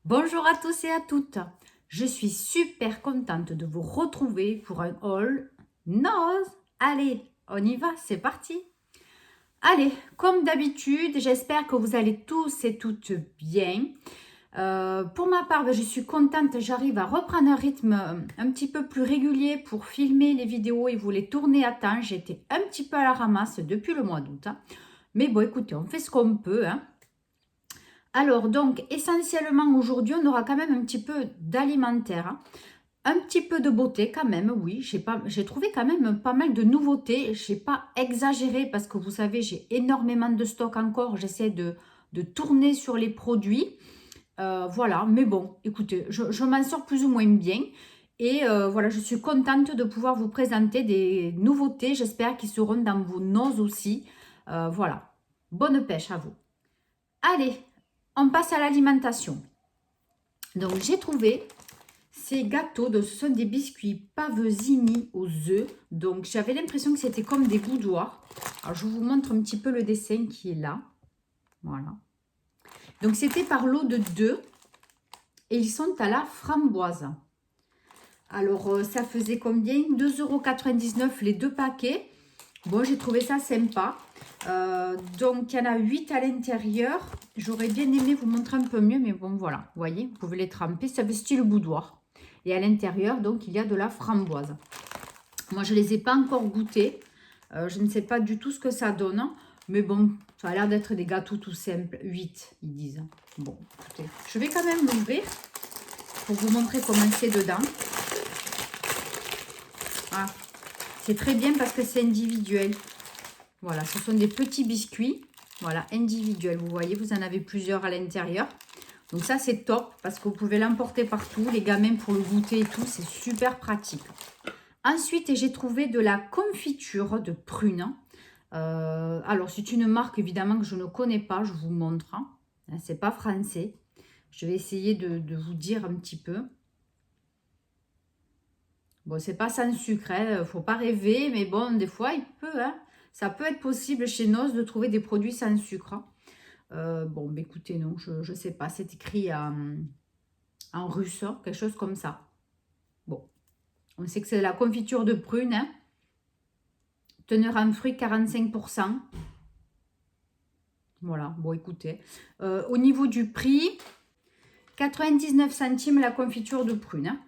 Bonjour à tous et à toutes, je suis super contente de vous retrouver pour un haul Noz. Allez, on y va, c'est parti. Allez, comme d'habitude, j'espère que vous allez tous et toutes bien. Pour ma part, je suis contente, j'arrive à reprendre un rythme un petit peu plus régulier pour filmer les vidéos et vous les tourner à temps. J'étais un petit peu à la ramasse depuis le mois d'août, hein. Mais bon, écoutez, on fait ce qu'on peut, hein. Alors, donc, essentiellement, aujourd'hui, on aura quand même un petit peu d'alimentaire, hein. Un petit peu de beauté quand même, oui. J'ai trouvé quand même pas mal de nouveautés. Je n'ai pas exagéré parce que vous savez, j'ai énormément de stock encore. J'essaie de tourner sur les produits. Voilà, mais bon, écoutez, je m'en sors plus ou moins bien. Et voilà, je suis contente de pouvoir vous présenter des nouveautés. J'espère qu'ils seront dans vos noses aussi. Voilà, bonne pêche à vous. Allez, on passe à l'alimentation. Donc, j'ai trouvé ces gâteaux. Ce sont des biscuits Pavesini aux œufs. Donc, j'avais l'impression que c'était comme des boudoirs. Alors, je vous montre un petit peu le dessin qui est là. Voilà. Donc, c'était par lot de 2. Et ils sont à la framboise. Alors, ça faisait combien? 2,99 € les 2 paquets. Bon, j'ai trouvé ça sympa. Donc, il y en a 8 à l'intérieur. J'aurais bien aimé vous montrer un peu mieux, mais bon, voilà. Vous voyez, vous pouvez les tremper. Ça fait style boudoir. Et à l'intérieur, donc, il y a de la framboise. Moi, je ne les ai pas encore goûtés. Je ne sais pas du tout ce que ça donne. Mais bon, ça a l'air d'être des gâteaux tout simples. 8, ils disent. Bon, écoutez, je vais quand même l'ouvrir pour vous montrer comment c'est dedans. Ah, c'est très bien parce que c'est individuel. Voilà, ce sont des petits biscuits. Voilà, individuels. Vous voyez, vous en avez plusieurs à l'intérieur. Donc ça, c'est top parce que vous pouvez l'emporter partout. Les gamins pour le goûter et tout, c'est super pratique. Ensuite, j'ai trouvé de la confiture de prunes. Alors, c'est une marque évidemment que je ne connais pas. Je vous montre. Hein. C'est pas français. Je vais essayer de vous dire un petit peu. Bon, c'est pas sans sucre, hein. Faut pas rêver, mais bon, des fois, il peut, hein. Ça peut être possible chez Noz de trouver des produits sans sucre. Bon, bah, écoutez, non, je ne sais pas. C'est écrit en russe, quelque chose comme ça. Bon, on sait que c'est la confiture de prune, hein. Teneur en fruits 45%. Voilà, bon, écoutez. Au niveau du prix, 99 centimes la confiture de prune, hein.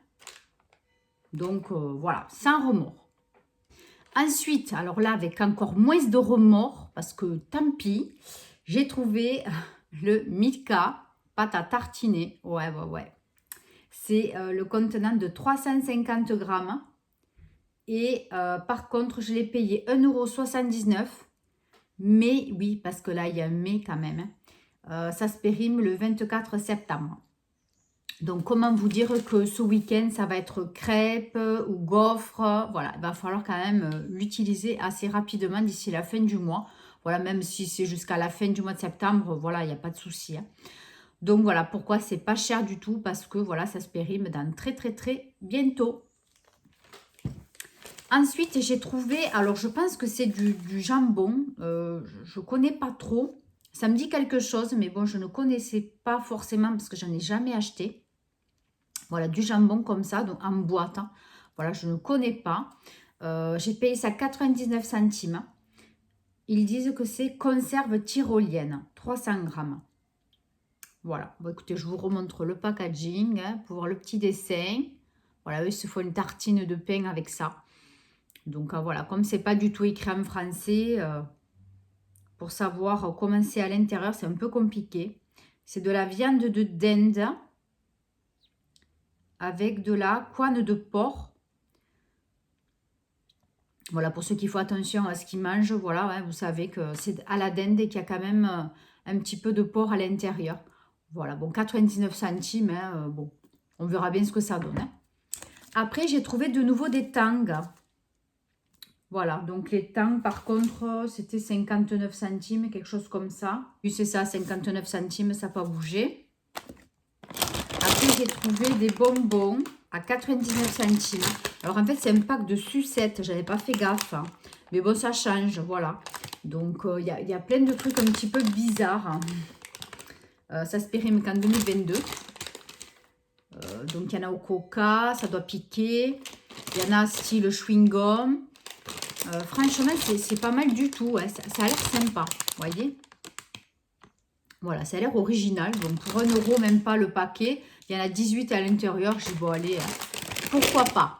Donc, voilà, sans remords. Ensuite, alors là, avec encore moins de remords, parce que tant pis, j'ai trouvé le Milka pâte à tartiner. Ouais. C'est le contenant de 350 grammes. Et par contre, je l'ai payé 1,79 €. Mais oui, parce que là, il y a un mais quand même. Ça se périme le 24 septembre. Donc, comment vous dire que ce week-end, ça va être crêpes ou gaufres. Voilà, il va falloir quand même l'utiliser assez rapidement d'ici la fin du mois. Voilà, même si c'est jusqu'à la fin du mois de septembre, voilà, il n'y a pas de souci, hein. Donc, voilà pourquoi c'est pas cher du tout. Parce que, voilà, ça se périme dans très bientôt. Ensuite, j'ai trouvé, alors je pense que c'est du jambon. Je ne connais pas trop. Ça me dit quelque chose, mais bon, je ne connaissais pas forcément parce que j'en ai jamais acheté. Voilà, du jambon comme ça, donc en boîte, hein. Voilà, je ne connais pas. J'ai payé ça 99 centimes. Ils disent que c'est conserve tyrolienne, 300 grammes. Voilà, bon, écoutez, je vous remontre le packaging, hein, pour voir le petit dessin. Voilà, eux, ils se font une tartine de pain avec ça. Donc, voilà, comme c'est pas du tout écrit en français, pour savoir comment c'est à l'intérieur, c'est un peu compliqué. C'est de la viande de dinde avec de la couenne de porc. Voilà, pour ceux qui font attention à ce qu'ils mangent, voilà, hein, vous savez que c'est à la dinde et qu'il y a quand même un petit peu de porc à l'intérieur. Voilà, bon, 99 centimes, hein, bon, on verra bien ce que ça donne, hein. Après, j'ai trouvé de nouveau des tangs. Voilà, donc les tangs, par contre, c'était 59 centimes, quelque chose comme ça. Puis c'est ça, 59 centimes, ça n'a pas bougé. après, j'ai trouvé des bonbons à 99 centimes. Alors, en fait, c'est un pack de sucettes. J'avais pas fait gaffe. Hein. Mais bon, ça change, voilà. Donc, il y a plein de trucs un petit peu bizarres. Hein. Ça se périme qu'en 2022. Donc, il y en a au coca. Ça doit piquer. Il y en a style chewing-gum. Franchement, c'est pas mal du tout. Hein. Ça a l'air sympa, vous voyez. Voilà, ça a l'air original. Donc, pour 1 euro, même pas le paquet. Il y en a 18 à l'intérieur. J'ai dit, bon, allez, pourquoi pas.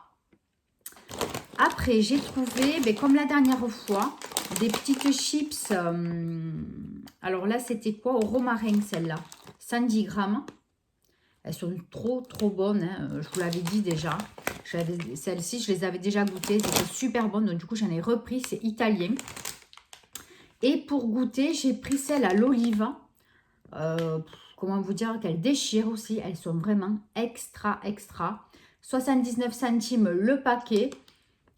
Après, j'ai trouvé, ben, comme la dernière fois, des petites chips. Alors là, c'était quoi? Au romarin, celle-là. 110 grammes. Elles sont trop, trop bonnes. Hein. Je vous l'avais dit déjà. Celles-ci, je les avais déjà goûtées. C'était super bonnes. Donc, du coup, j'en ai repris. C'est italien. Et pour goûter, j'ai pris celle à l'olive. Comment vous dire qu'elles déchirent aussi. Elles sont vraiment extra, extra. 79 centimes le paquet.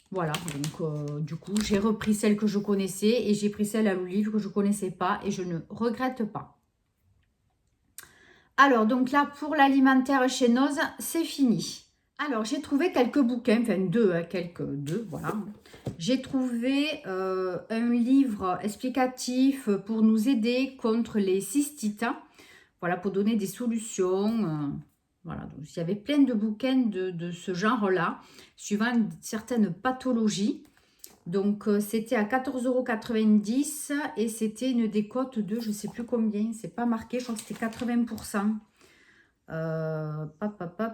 Voilà, donc du coup, j'ai repris celle que je connaissais et j'ai pris celle à l'olive que je ne connaissais pas et je ne regrette pas. Alors, donc là, pour l'alimentaire chez Noz, c'est fini. Alors, j'ai trouvé quelques bouquins, enfin deux, hein, deux, voilà. J'ai trouvé un livre explicatif pour nous aider contre les cystites. Voilà, pour donner des solutions. Voilà, donc il y avait plein de bouquins de ce genre-là, suivant certaines pathologies. Donc, c'était à 14,90 € et c'était une décote de, je ne sais plus combien, c'est pas marqué, je crois que c'était 80%.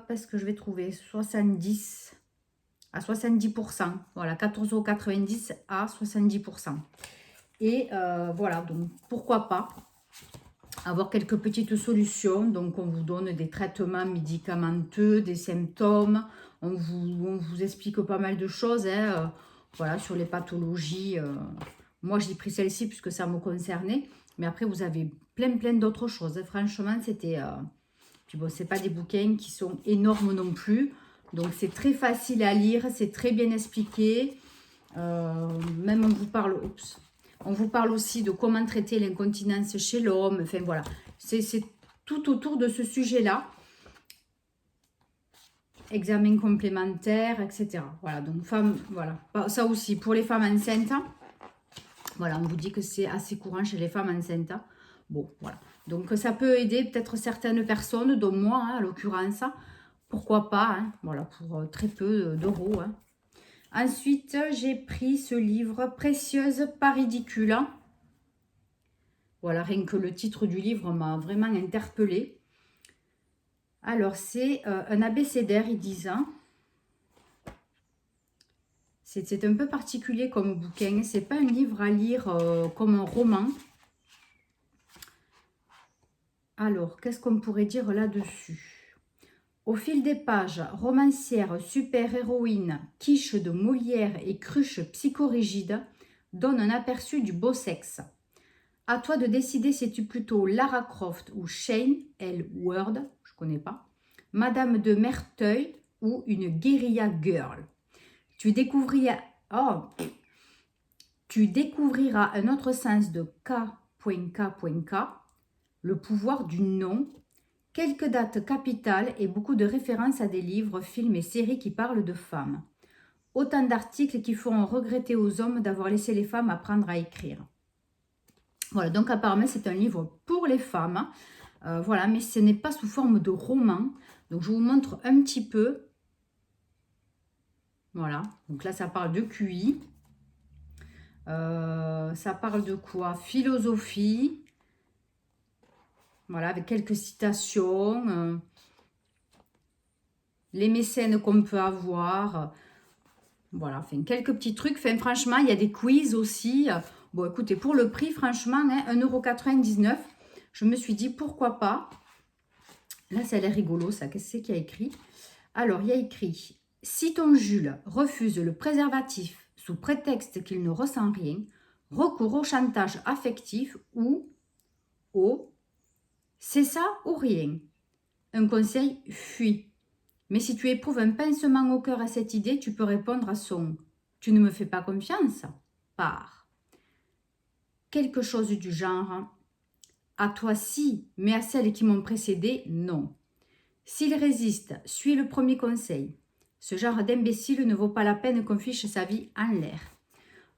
Est-ce que je vais trouver 70 à 70%. Voilà, 14,90 € à 70%. Et voilà, donc pourquoi pas avoir quelques petites solutions. Donc, on vous donne des traitements médicamenteux, des symptômes. On vous explique pas mal de choses. Hein, voilà, sur les pathologies. Moi, j'ai pris celle-ci puisque ça me concernait. Mais après, vous avez plein d'autres choses. Hein. Franchement, c'était... Puis bon, c'est pas des bouquins qui sont énormes non plus. Donc, c'est très facile à lire. C'est très bien expliqué. Même on vous parle... Oups. On vous parle aussi de comment traiter l'incontinence chez l'homme. Enfin, voilà. C'est tout autour de ce sujet-là. Examen complémentaire, etc. Voilà. Donc, femmes, voilà. Ça aussi, pour les femmes enceintes. Voilà, on vous dit que c'est assez courant chez les femmes enceintes. Bon, voilà. Donc, ça peut aider peut-être certaines personnes, dont moi, hein, à l'occurrence. Pourquoi pas, hein, voilà, pour très peu d'euros. Hein. Ensuite, j'ai pris ce livre « Précieuse, pas ridicule ». Voilà, rien que le titre du livre m'a vraiment interpellée. Alors, c'est un abécédaire, ils disent. Hein. C'est un peu particulier comme bouquin. C'est pas un livre à lire comme un roman. Alors, qu'est-ce qu'on pourrait dire là-dessus? Au fil des pages, romancière, super-héroïne, quiche de Molière et cruche psychorigide donnent un aperçu du beau sexe. À toi de décider si tu es plutôt Lara Croft ou Shane, elle Word, je ne connais pas, Madame de Merteuil ou une guérilla girl. Tu découvriras un autre sens de K.K.K, le pouvoir du non, quelques dates capitales et beaucoup de références à des livres, films et séries qui parlent de femmes. Autant d'articles qui feront regretter aux hommes d'avoir laissé les femmes apprendre à écrire. Voilà, donc apparemment c'est un livre pour les femmes. Voilà, mais ce n'est pas sous forme de roman. Donc je vous montre un petit peu. Voilà, donc là ça parle de QI. Ça parle de quoi? Philosophie. Voilà, avec quelques citations. Les mécènes qu'on peut avoir. Voilà, enfin, quelques petits trucs. Enfin, franchement, il y a des quiz aussi. Bon, écoutez, pour le prix, franchement, hein, 1,99 €, je me suis dit, pourquoi pas. Là, ça a l'air rigolo, ça. Qu'est-ce qu'il y a écrit? Alors, il y a écrit, si ton Jules refuse le préservatif sous prétexte qu'il ne ressent rien, recours au chantage affectif ou au c'est ça ou rien. Un conseil, fuis. Mais si tu éprouves un pincement au cœur à cette idée, tu peux répondre à son « tu ne me fais pas confiance ?» par quelque chose du genre « à toi si, mais à celles qui m'ont précédé, non. » S'il résiste, suis le premier conseil. Ce genre d'imbécile ne vaut pas la peine qu'on fiche sa vie en l'air.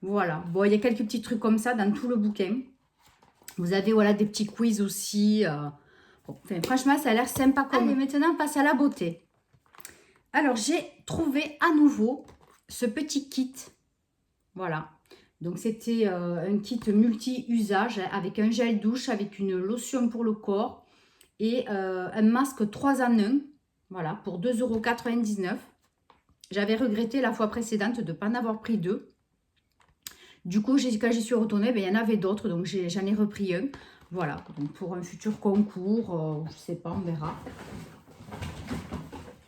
Voilà. Bon, il y a quelques petits trucs comme ça dans tout le bouquin. Vous avez voilà, des petits quiz aussi. Bon, enfin, franchement, ça a l'air sympa. Allez, maintenant, on passe à la beauté. Alors, j'ai trouvé à nouveau ce petit kit. Voilà. Donc, c'était un kit multi-usage avec un gel douche, avec une lotion pour le corps et un masque 3 en 1. Voilà, pour 2,99 €. J'avais regretté la fois précédente de ne pas en avoir pris 2. Du coup, quand j'y suis retournée, ben, il y en avait d'autres, donc j'en ai repris un. Voilà, donc pour un futur concours, je ne sais pas, on verra.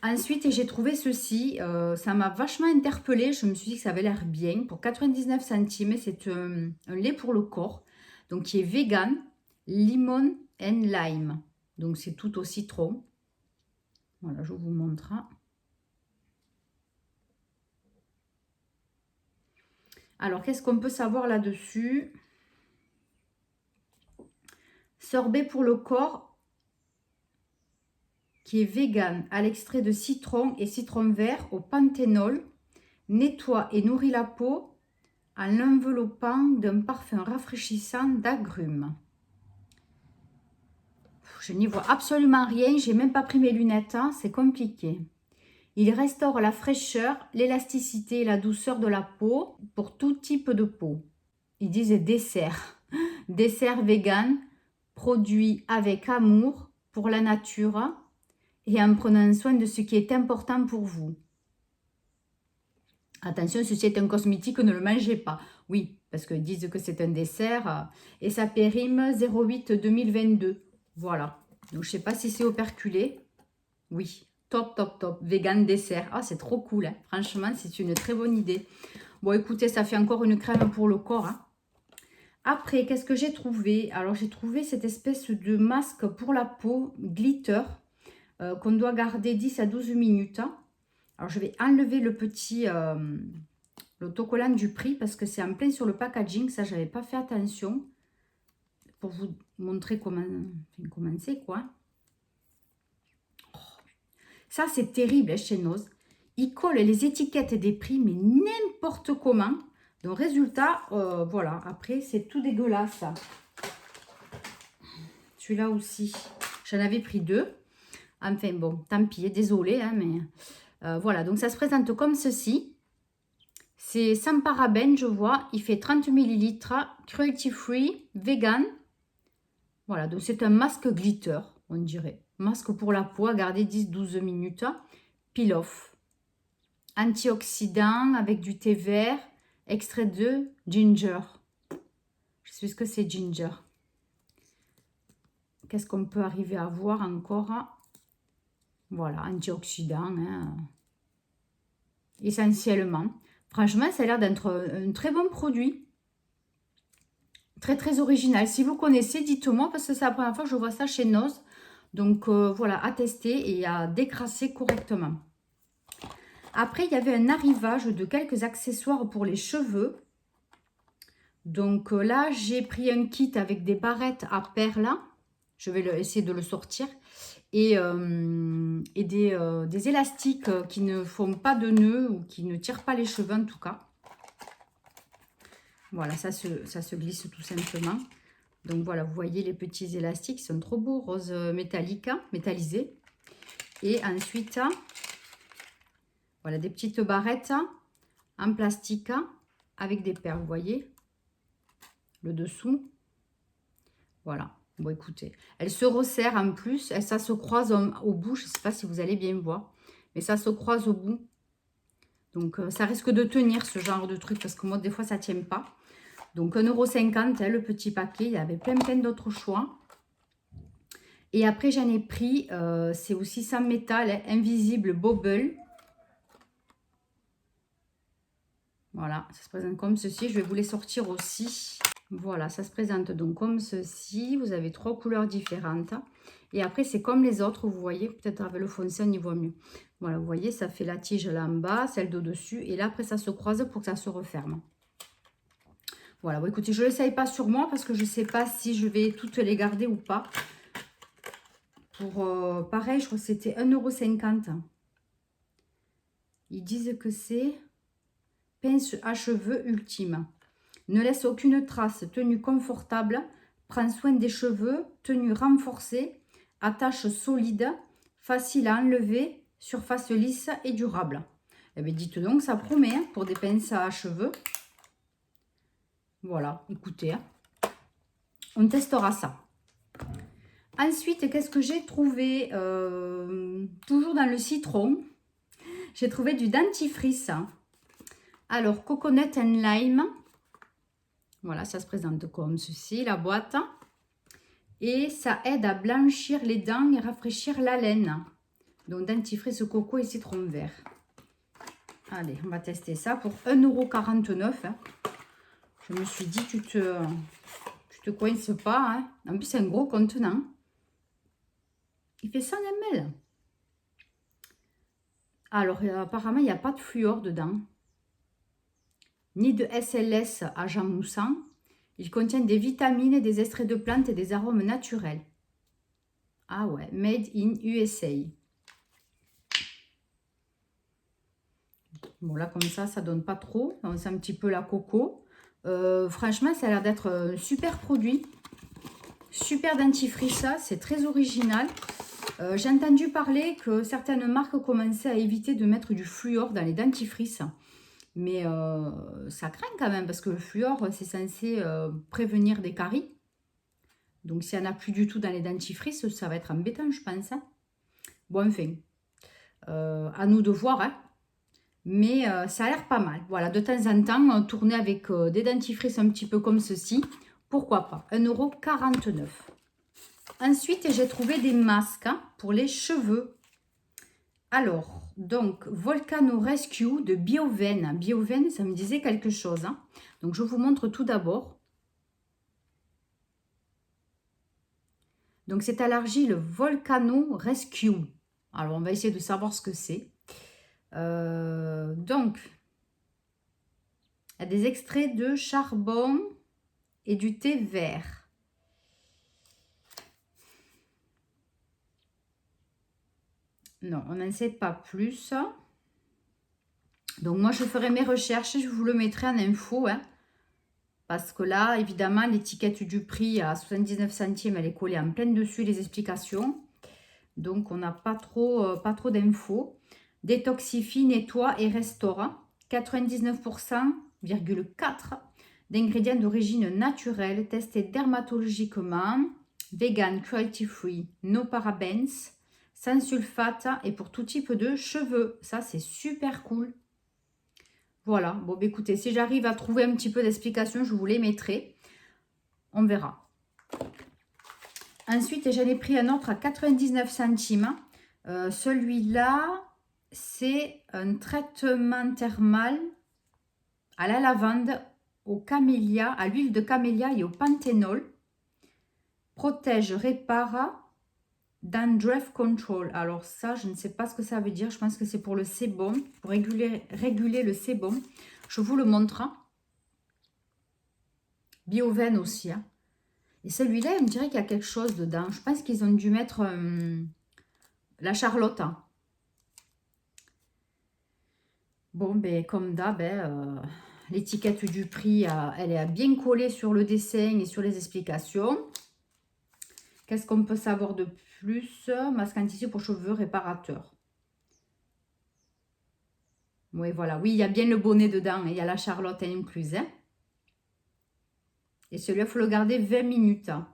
Ensuite, j'ai trouvé ceci, ça m'a vachement interpellée, je me suis dit que ça avait l'air bien. Pour 99 centimes, c'est un lait pour le corps, donc qui est vegan, lemon and lime. Donc c'est tout au citron. Voilà, je vous montre. Alors, qu'est-ce qu'on peut savoir là-dessus? Sorbet pour le corps, qui est vegan, à l'extrait de citron et citron vert au panthénol, nettoie et nourrit la peau en l'enveloppant d'un parfum rafraîchissant d'agrumes. Je n'y vois absolument rien, j'ai même pas pris mes lunettes, hein, c'est compliqué. Il restaure la fraîcheur, l'élasticité et la douceur de la peau pour tout type de peau. Ils disent dessert. Dessert vegan, produit avec amour pour la nature et en prenant soin de ce qui est important pour vous. Attention, ceci est un cosmétique, ne le mangez pas. Oui, parce qu'ils disent que c'est un dessert et ça périme 08-2022. Voilà. Donc, je ne sais pas si c'est operculé. Oui. Top, top, top. Vegan dessert. Ah, c'est trop cool. Hein. Franchement, c'est une très bonne idée. Bon, écoutez, ça fait encore une crème pour le corps. Hein. Après, qu'est-ce que j'ai trouvé? Alors, j'ai trouvé cette espèce de masque pour la peau, glitter, qu'on doit garder 10 à 12 minutes. Alors, je vais enlever le petit l'autocollant du prix parce que c'est en plein sur le packaging. Ça, je n'avais pas fait attention. Pour vous montrer comment c'est, quoi. Ça, c'est terrible hein, chez Noz. Ils collent les étiquettes des prix, mais n'importe comment. Donc, résultat, voilà. Après, c'est tout dégueulasse. Celui-là aussi, j'en avais pris 2. Enfin, bon, tant pis, désolé, hein, mais voilà. Donc, ça se présente comme ceci. C'est sans parabènes, je vois. Il fait 30 ml, cruelty free, vegan. Voilà, donc c'est un masque glitter, on dirait. Masque pour la peau à garder 10-12 minutes. Peel off. Antioxydant avec du thé vert. Extrait de ginger. Je sais ce que c'est ginger. Qu'est-ce qu'on peut arriver à voir encore? Voilà, antioxydant. Hein. Essentiellement. Franchement, ça a l'air d'être un très bon produit. Très, très original. Si vous connaissez, dites-moi, parce que c'est la première fois que je vois ça chez Noz. Donc, voilà, à tester et à décrasser correctement. Après, il y avait un arrivage de quelques accessoires pour les cheveux. Donc, là, j'ai pris un kit avec des barrettes à perles. Je vais essayer de le sortir. Et des élastiques qui ne font pas de nœuds ou qui ne tirent pas les cheveux, en tout cas. Voilà, ça se glisse tout simplement. Donc voilà, vous voyez les petits élastiques, ils sont trop beaux, rose métallique, métallisé. Et ensuite, voilà, des petites barrettes en plastique avec des perles, vous voyez, le dessous. Voilà, bon écoutez, elle se resserre en plus, ça se croise au bout, je ne sais pas si vous allez bien voir, mais ça se croise au bout. Donc ça risque de tenir ce genre de truc, parce que moi des fois ça ne tient pas. Donc 1,50 €, hein, le petit paquet. Il y avait plein d'autres choix. Et après, j'en ai pris, c'est aussi sans métal, hein, Invisible Bubble. Voilà, ça se présente comme ceci. Je vais vous les sortir aussi. Voilà, ça se présente donc comme ceci. Vous avez 3 couleurs différentes. Et après, c'est comme les autres, vous voyez. Peut-être avec le foncé, on y voit mieux. Voilà, vous voyez, ça fait la tige là en bas, celle d'au-dessus. Et là, après, ça se croise pour que ça se referme. Voilà, bon, écoutez, je ne l'essaye pas sur moi parce que je ne sais pas si je vais toutes les garder ou pas. Pour, pareil, je crois que c'était 1,50 €. Ils disent que c'est pince à cheveux ultime. Ne laisse aucune trace, tenue confortable, prend soin des cheveux, tenue renforcée, attache solide, facile à enlever, surface lisse et durable. Eh bien, dites donc, ça promet hein, pour des pinces à cheveux. Voilà, écoutez, hein, on testera ça. Ensuite, qu'est-ce que j'ai trouvé toujours dans le citron, j'ai trouvé du dentifrice. Alors, coconut and lime. Voilà, ça se présente comme ceci, la boîte. Et ça aide à blanchir les dents et rafraîchir la laine. Donc, dentifrice coco et citron vert. Allez, on va tester ça pour 1,49 €. Hein. Je me suis dit, tu te coinces pas. Hein. En plus, c'est un gros contenant. Il fait 100 ml. Alors, apparemment, il n'y a pas de fluor dedans. Ni de SLS agent moussant. Il contient des vitamines, et des extraits de plantes et des arômes naturels. Ah ouais, made in USA. Bon, là, comme ça donne pas trop. On sent un petit peu la coco. Franchement, ça a l'air d'être un super produit. Super dentifrice, ça. C'est très original. J'ai entendu parler que certaines marques commençaient à éviter de mettre du fluor dans les dentifrices. Mais ça craint quand même parce que le fluor, c'est censé prévenir des caries. Donc, s'il n'y en a plus du tout dans les dentifrices, ça va être embêtant, je pense. Hein. Bon, enfin, à nous de voir. Hein. Mais ça a l'air pas mal. Voilà, de temps en temps, tourner avec des dentifrices un petit peu comme ceci. Pourquoi pas 1,49 €. Ensuite, j'ai trouvé des masques hein, pour les cheveux. Alors, donc, Volcano Rescue de Bioven. Bioven, ça me disait quelque chose. Hein. Donc, je vous montre tout d'abord. Donc, c'est à l'argile Volcano Rescue. Alors, on va essayer de savoir ce que c'est. Donc, il y a des extraits de charbon et du thé vert. Non, on n'en sait pas plus. Donc, moi, je ferai mes recherches et je vous le mettrai en info. Hein, parce que là, évidemment, l'étiquette du prix à 79 centimes, elle est collée en plein dessus, les explications. Donc, on n'a pas trop d'infos. Détoxifie, nettoie et restaure. 99,4% d'ingrédients d'origine naturelle, testés dermatologiquement, vegan, cruelty free, no parabens, sans sulfate et pour tout type de cheveux. Ça, c'est super cool. Voilà. Bon, bah, écoutez, si j'arrive à trouver un petit peu d'explication, je vous les mettrai. On verra. Ensuite, j'en ai pris un autre à 99 centimes. Celui-là, c'est un traitement thermal à la lavande, au camélia, à l'huile de camélia et au panthénol. Protège, répare, dandruff control. Alors ça, je ne sais pas ce que ça veut dire. Je pense que c'est pour le sébum, pour réguler le sébum. Je vous le montre. Bioven aussi. Hein. Et celui-là, il me dirait qu'il y a quelque chose dedans. Je pense qu'ils ont dû mettre la Charlotte. Hein. Bon, ben comme d'hab, l'étiquette du prix, elle est bien collée sur le dessin et sur les explications. Qu'est-ce qu'on peut savoir de plus? Masque anti pour cheveux réparateur. Oui, voilà. Oui, il y a bien le bonnet dedans. Il y a la Charlotte incluse. Hein. Et celui-là, il faut le garder 20 minutes. Hein.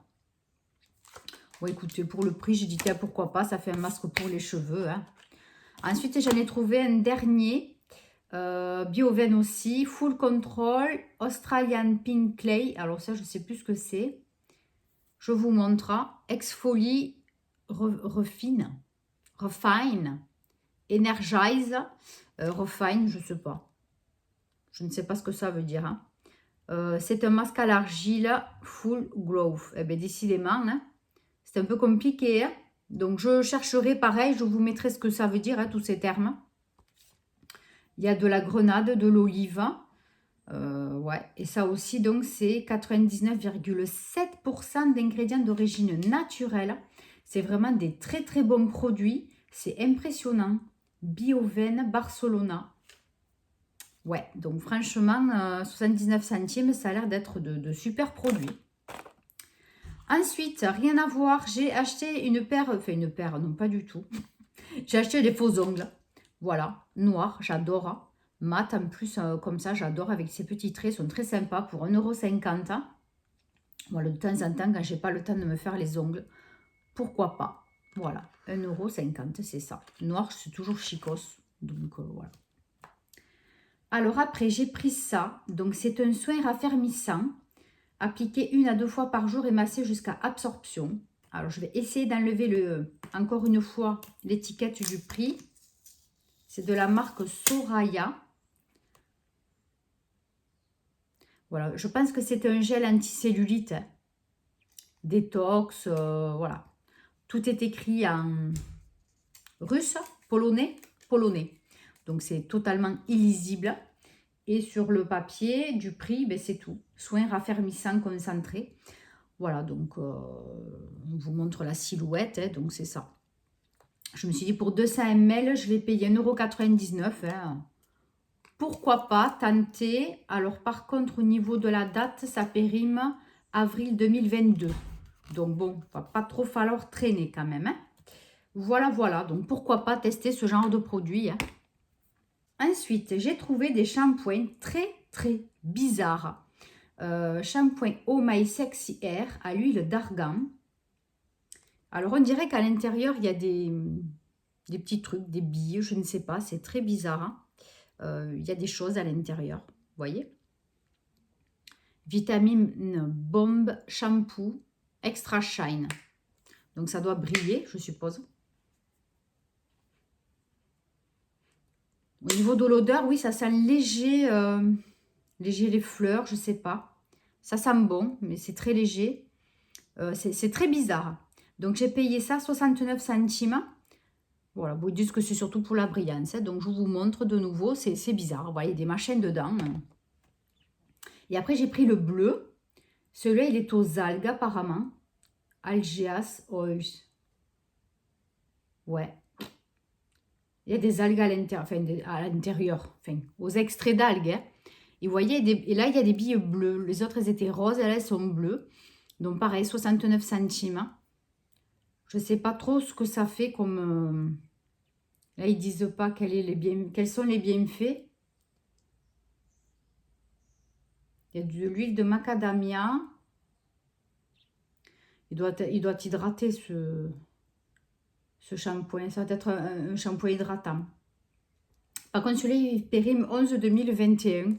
Bon, écoutez, pour le prix, j'ai dit, tiens, pourquoi pas, ça fait un masque pour les cheveux. Hein. Ensuite, j'en ai trouvé un dernier. Bioven aussi. Full Control. Australian Pink Clay. Alors ça, je ne sais plus ce que c'est. Je vous montre. Exfolie, refine, energize, refine, je ne sais pas. Je ne sais pas ce que ça veut dire. Hein. C'est un masque à l'argile full growth. Eh bien, décidément, hein, c'est un peu compliqué. Hein. Donc, je chercherai pareil. Je vous mettrai ce que ça veut dire, hein, tous ces termes. Il y a de la grenade, de l'olive. Ouais. Et ça aussi, donc, c'est 99,7% d'ingrédients d'origine naturelle. C'est vraiment des très très bons produits. C'est impressionnant. Bioven Barcelona. Ouais, donc franchement, 79 centimes, ça a l'air d'être de super produits. Ensuite, rien à voir, j'ai acheté une paire, enfin une paire, non pas du tout. J'ai acheté des faux ongles. Voilà, noirs, j'adore. Mat en plus, comme ça, j'adore avec ces petits traits, ils sont très sympas pour 1,50 €. Voilà, de temps en temps, quand j'ai pas le temps de me faire les ongles, pourquoi pas. Voilà, 1,50 €, c'est ça. Noir, c'est toujours chicos, donc voilà. Alors après, j'ai pris ça. Donc, c'est un soin raffermissant. Appliqué 1 à 2 fois par jour et massé jusqu'à absorption. Alors, je vais essayer d'enlever encore une fois l'étiquette du prix. C'est de la marque Soraya. Voilà, je pense que c'est un gel anticellulite. Hein. Détox, voilà. Tout est écrit en russe, polonais. Donc, c'est totalement illisible. Et sur le papier du prix, ben, c'est tout. Soin raffermissant concentré. Voilà, donc on vous montre la silhouette, hein, donc c'est ça. Je me suis dit pour 200 ml, je l'ai payé 1,99 €. Hein. Pourquoi pas tenter. Alors par contre, au niveau de la date, ça périme avril 2022. Donc bon, va pas trop falloir traîner quand même. Hein. Voilà, voilà. Donc pourquoi pas tester ce genre de produit. Hein. Ensuite, j'ai trouvé des shampoings très, très bizarres. Shampoing Oh My Sexy Hair à l'huile d'argan. Alors, on dirait qu'à l'intérieur, il y a des petits trucs, des billes, je ne sais pas. C'est très bizarre. Hein. Il y a des choses à l'intérieur, vous voyez. Vitamine Bomb Shampoo Extra Shine. Donc, ça doit briller, je suppose. Au niveau de l'odeur, oui, ça sent léger, léger les fleurs, je sais pas. Ça sent bon, mais c'est très léger. C'est très bizarre. Donc, j'ai payé ça 69 centimes. Voilà, vous dites que c'est surtout pour la brillance. Hein, donc, je vous montre de nouveau. C'est bizarre. Vous voyez, des machins dedans. Et après, j'ai pris le bleu. Celui-là, il est aux algues, apparemment. Algaeas oils. Ouais. Il y a des algues à l'intérieur. Enfin, aux extraits d'algues. Hein. Et vous voyez, et là, il y a des billes bleues. Les autres, elles étaient roses. Elles sont bleues. Donc, pareil, 69 centimes. Je ne sais pas trop ce que ça fait comme... Là, ils ne disent pas quels sont les bienfaits. Il y a de l'huile de macadamia. Il doit hydrater ce shampoing. Ça va être un shampoing hydratant. Par contre, celui-là, il périme 11 2021.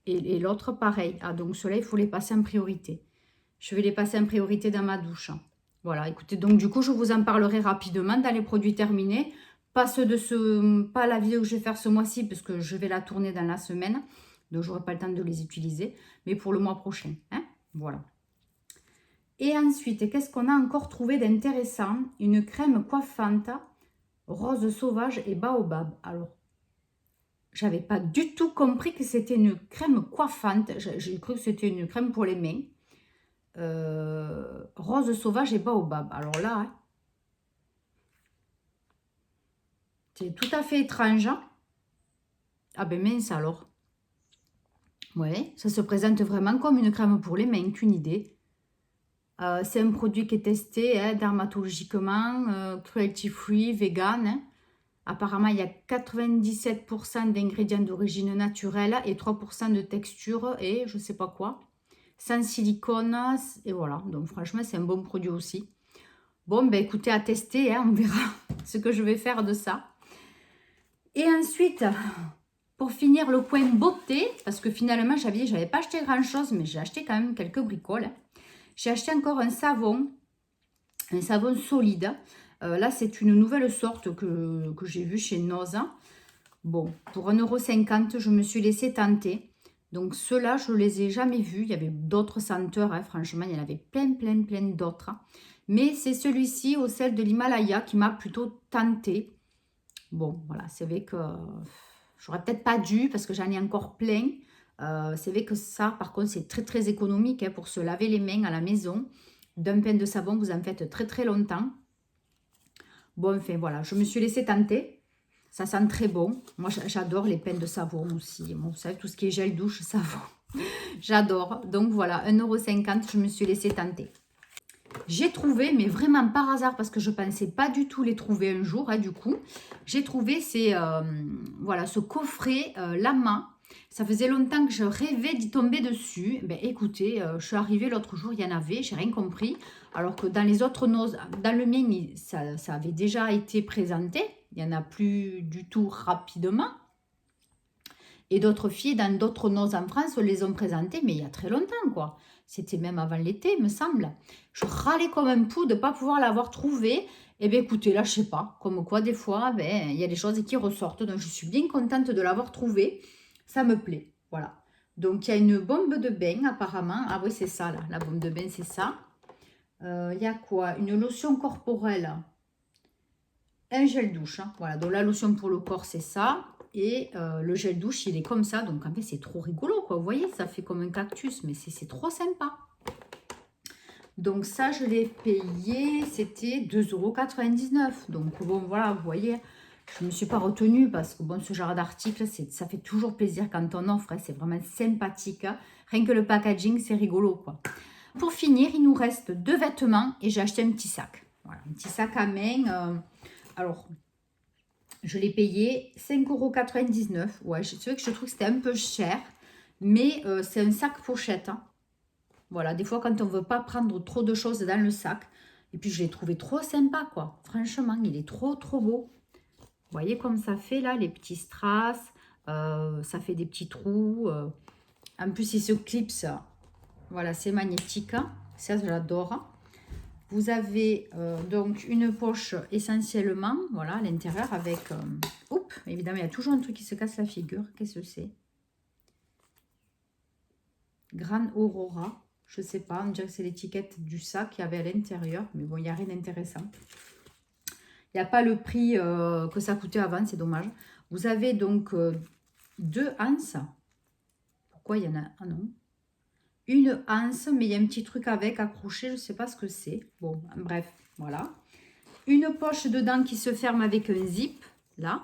Et l'autre, pareil. Ah, donc ceux-là, il faut les passer en priorité. Je vais les passer en priorité dans ma douche. Voilà, écoutez, donc du coup, je vous en parlerai rapidement dans les produits terminés. Pas la vidéo que je vais faire ce mois-ci, parce que je vais la tourner dans la semaine. Donc, je n'aurai pas le temps de les utiliser. Mais pour le mois prochain. Hein, voilà. Et ensuite, qu'est-ce qu'on a encore trouvé d'intéressant? Une crème coiffante rose sauvage et baobab. Alors, j'avais pas du tout compris que c'était une crème coiffante. J'ai cru que c'était une crème pour les mains. Rose sauvage et baobab. Alors là, hein, c'est tout à fait étrange. Hein. Ah ben mince alors. Ouais, ça se présente vraiment comme une crème pour les mains, qu'une idée. C'est un produit qui est testé hein, dermatologiquement, cruelty free, vegan. Hein. Apparemment, il y a 97% d'ingrédients d'origine naturelle et 3% de texture et je ne sais pas quoi. Sans silicone. Et voilà, donc franchement, c'est un bon produit aussi. Bon, ben écoutez, à tester, hein, on verra ce que je vais faire de ça. Et ensuite, pour finir, le coin beauté, parce que finalement, j'avais pas acheté grand-chose, mais j'ai acheté quand même quelques bricoles. Hein. J'ai acheté encore un savon solide. Là, c'est une nouvelle sorte que j'ai vue chez Noza. Bon, pour 1,50 €, je me suis laissé tenter. Donc, ceux-là, je ne les ai jamais vus. Il y avait d'autres senteurs, hein, franchement, il y en avait plein d'autres. Mais c'est celui-ci, au sel de l'Himalaya, qui m'a plutôt tenté. Bon, voilà, c'est vrai que j'aurais peut-être pas dû, parce que j'en ai encore plein. C'est vrai que ça, par contre, c'est très économique hein, pour se laver les mains à la maison. D'un pain de savon, vous en faites très longtemps. Bon, enfin, voilà, je me suis laissée tenter. Ça sent très bon. Moi, j'adore les peines de savon aussi. Bon, vous savez, tout ce qui est gel douche, savon. J'adore. Donc, voilà, 1,50 €, je me suis laissée tenter. J'ai trouvé, mais vraiment par hasard, parce que je ne pensais pas du tout les trouver un jour, hein, du coup. J'ai trouvé voilà, ce coffret Lama. Ça faisait longtemps que je rêvais d'y tomber dessus. Ben, écoutez, je suis arrivée l'autre jour, il y en avait, j'ai rien compris. Alors que dans les autres noses, dans le mien, ça avait déjà été présenté. Il n'y en a plus du tout rapidement. Et d'autres filles, dans d'autres noses en France, les ont présentées, mais il y a très longtemps, quoi. C'était même avant l'été, me semble. Je râlais comme un pou de ne pas pouvoir l'avoir trouvé. Eh bien, écoutez, là, je sais pas. Comme quoi, des fois, ben, il y a des choses qui ressortent. Donc, je suis bien contente de l'avoir trouvé. Ça me plaît. Voilà. Donc, il y a une bombe de bain, apparemment. Ah oui, c'est ça, là. La bombe de bain, c'est ça. Il y a quoi? Une lotion corporelle. Un gel douche. Hein. Voilà. Donc, la lotion pour le corps, c'est ça. Et le gel douche, il est comme ça. Donc, en fait, c'est trop rigolo, quoi. Vous voyez, ça fait comme un cactus, mais c'est trop sympa. Donc, ça, je l'ai payé. C'était 2,99 €. Donc, bon, voilà, vous voyez, je ne me suis pas retenue parce que, bon, ce genre d'article, ça fait toujours plaisir quand on offre. Hein, c'est vraiment sympathique. Hein. Rien que le packaging, c'est rigolo, quoi. Pour finir, il nous reste 2 vêtements et j'ai acheté un petit sac. Voilà, un petit sac à main. Alors... je l'ai payé 5,99 €. Ouais, c'est vrai que je trouve que c'était un peu cher. Mais c'est un sac pochette. Hein. Voilà, des fois quand on ne veut pas prendre trop de choses dans le sac. Et puis je l'ai trouvé trop sympa, quoi. Franchement, il est trop beau. Vous voyez comme ça fait là, les petits strass. Ça fait des petits trous. En plus, il se clipse. Voilà, c'est magnétique. Hein. Ça, je l'adore. Hein. Vous avez donc une poche essentiellement, voilà, à l'intérieur avec... oups, évidemment, il y a toujours un truc qui se casse la figure. Qu'est-ce que c'est? Grande Aurora. Je ne sais pas, on dirait que c'est l'étiquette du sac qu'il y avait à l'intérieur. Mais bon, il n'y a rien d'intéressant. Il n'y a pas le prix que ça coûtait avant, c'est dommage. Vous avez donc 2 anses. Pourquoi il y en a... ah non. Une anse, mais il y a un petit truc avec accroché, je ne sais pas ce que c'est. Bon, bref, voilà. Une poche dedans qui se ferme avec un zip, là.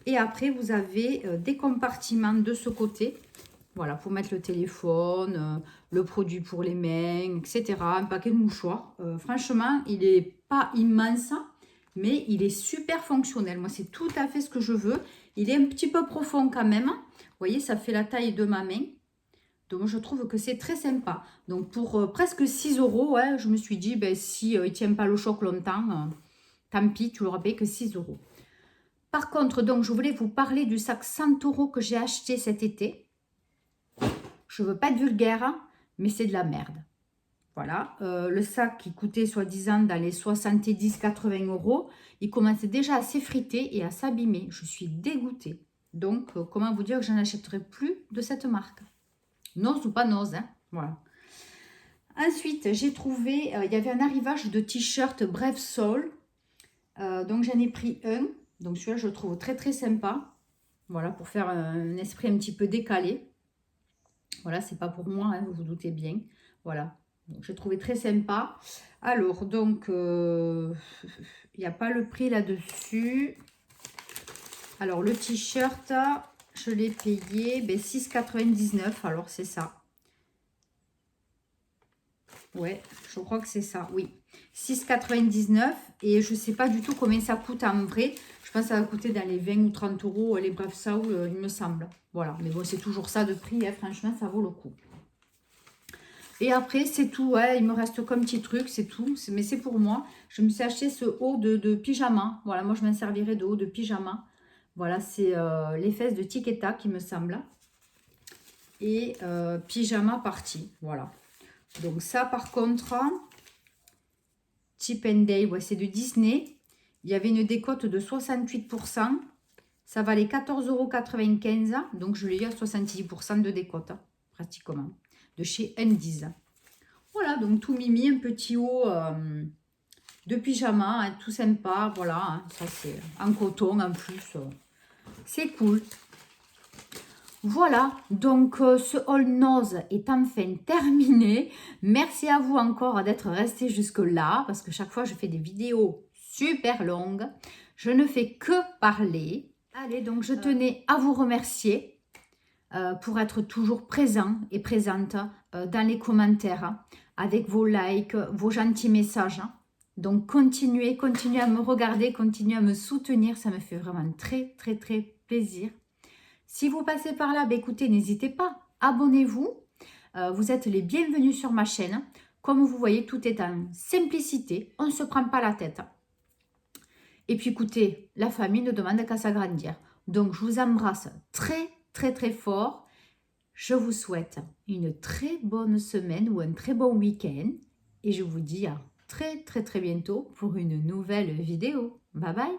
Et après, vous avez des compartiments de ce côté. Voilà, pour mettre le téléphone, le produit pour les mains, etc. Un paquet de mouchoirs. Franchement, il n'est pas immense, mais il est super fonctionnel. Moi, c'est tout à fait ce que je veux. Il est un petit peu profond quand même. Vous voyez, ça fait la taille de ma main. Donc, je trouve que c'est très sympa. Donc, pour presque 6 €, ouais, je me suis dit, ben, si il ne tient pas le choc longtemps, tant pis, tu l'auras payé que 6 €. Par contre, donc, je voulais vous parler du sac 100 € que j'ai acheté cet été. Je ne veux pas être vulgaire, hein, mais c'est de la merde. Voilà, le sac qui coûtait soi-disant dans les 70-80 €, il commençait déjà à s'effriter et à s'abîmer. Je suis dégoûtée. Donc, comment vous dire que je n'achèterai plus de cette marque? Nose ou pas nose, hein, voilà. Ensuite, j'ai trouvé, il y avait un arrivage de t-shirt Brave Soul. Donc, j'en ai pris un. Donc, celui-là, je le trouve très sympa. Voilà, pour faire un esprit un petit peu décalé. Voilà, c'est pas pour moi, hein, vous vous doutez bien. Voilà, donc j'ai trouvé très sympa. Alors, donc, il n'y a pas le prix là-dessus. Alors, le t-shirt, je l'ai payé 6,99 €. Alors, c'est ça. Ouais, je crois que c'est ça, oui. 6,99 € et je ne sais pas du tout combien ça coûte en vrai. Je pense que ça va coûter dans les 20 ou 30 € les Brave Soul, il me semble. Voilà, mais bon, c'est toujours ça de prix, hein. Franchement, ça vaut le coup. Et après, c'est tout, ouais, il me reste comme petit truc, c'est tout. Mais c'est pour moi. Je me suis acheté ce haut de pyjama. Voilà, moi, je m'en servirai de haut de pyjama. Voilà, c'est les fesses de Tic et Tac, il me semble. Et pyjama party, voilà. Donc ça, par contre, Chip and Dale, ouais, c'est de Disney. Il y avait une décote de 68%. Ça valait 14,95 €. Donc, je l'ai eu à 70% de décote, pratiquement. De chez Undies. Voilà, donc tout mimi, un petit haut de pyjama, hein, tout sympa. Voilà, hein, ça c'est en coton en plus. C'est cool. Voilà, donc ce haul nose est enfin terminé. Merci à vous encore d'être resté jusque là, parce que chaque fois je fais des vidéos super longue. Je ne fais que parler. Allez, donc je tenais à vous remercier pour être toujours présent et présente dans les commentaires avec vos likes, vos gentils messages. Donc continuez à me regarder, continuez à me soutenir, ça me fait vraiment très plaisir. Si vous passez par là, écoutez, n'hésitez pas, abonnez-vous. Vous êtes les bienvenus sur ma chaîne. Comme vous voyez, tout est en simplicité, on ne se prend pas la tête. Et puis écoutez, la famille ne demande qu'à s'agrandir. Donc je vous embrasse très fort. Je vous souhaite une très bonne semaine ou un très bon week-end. Et je vous dis à très bientôt pour une nouvelle vidéo. Bye bye.